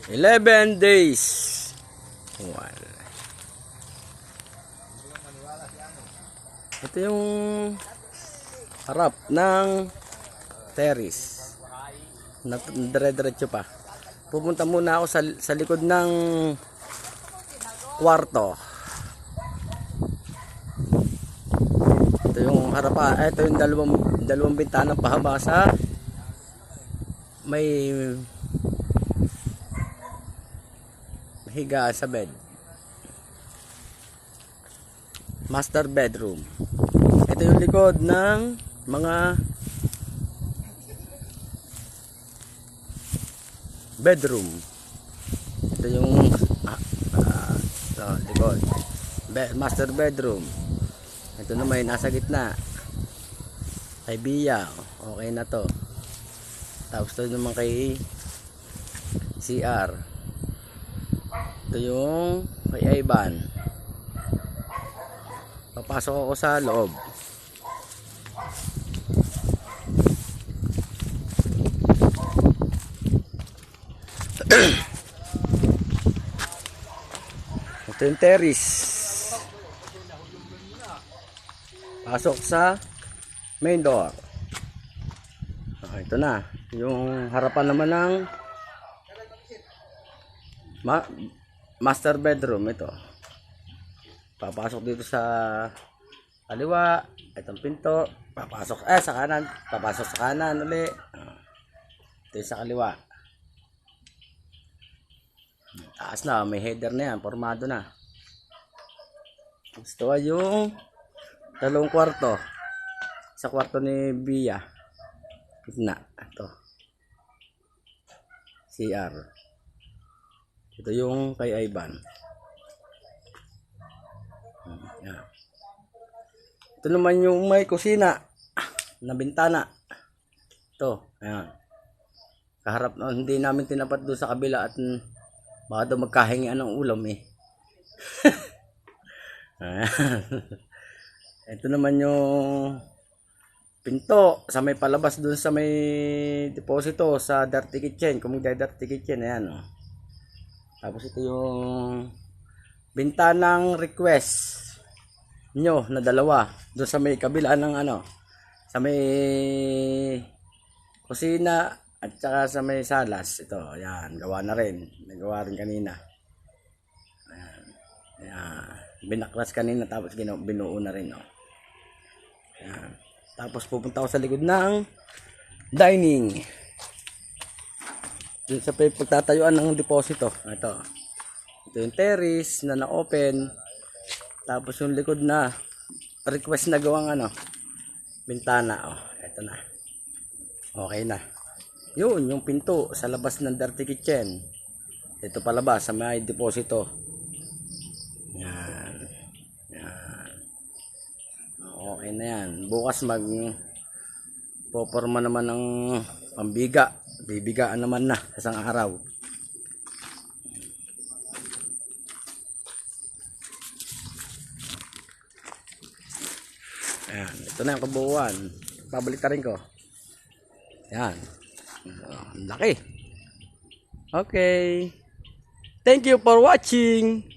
11 days. Ito yung harap ng terrace. Dire-diretso pa. Pupunta muna ako sa likod ng kwarto. Ito yung harapan. Ito yung dalawang bintana pahaba sa may higa sa bed. Master bedroom. Ito yung likod ng mga bedroom. Ito yung likod. Master bedroom. Ito naman nasa gitna. Kay Bia. Okay na to. Tapos ito naman kay CR. Ito yung kay Ivan. Papasok ako sa loob. Ito yung terrace. Pasok sa main door. Ito na. Yung harapan naman ng master bedroom. Ito. Papasok dito sa kaliwa. Itong pinto. Papasok sa kanan. Papasok sa kanan uli. Ito yung sa kaliwa. Taas na, may header na yan, formado na. Gusto ay yung dalawang kwarto. Sa kwarto ni Bia. Gitna, ito. CR. Ito yung kay Ivan. Yan. Ito naman yung may kusina na bintana. Ito, ayan. Kaharap na, hindi namin tinapat doon sa kabila at baka daw magkahingian ng ulam eh. Ito naman yung pinto sa may palabas dun sa may deposito sa dirty kitchen. Kung magda-dirty kitchen, ayan o. Tapos ito yung bintanang request nyo na dalawa. Dun sa may kabila ng sa may kusina. At saka sa may salas, ito, ayan, gawa na rin. Nagawa rin kanina. Ayan. Ayan. Binaklas kanina tapos binuo na rin. Oh. Ayan. Tapos pupunta ako sa likod ng dining. Dito sa pagtatayuan ng deposito. Ito. Ito yung terrace na na-open. Tapos yung likod na request na gawang bintana. Oh, ito na. Okay na. Yun, yung pinto sa labas ng dirty kitchen. Ito palabas sa may deposito. Yan. Yan. Okay na yan. Bukas poporma naman ng pambiga. Bibigaan naman na isang araw. Ayan. Ito na yung kabuuan. Pabalik na rin ko. Yan. Laki. Okay. Thank you for watching.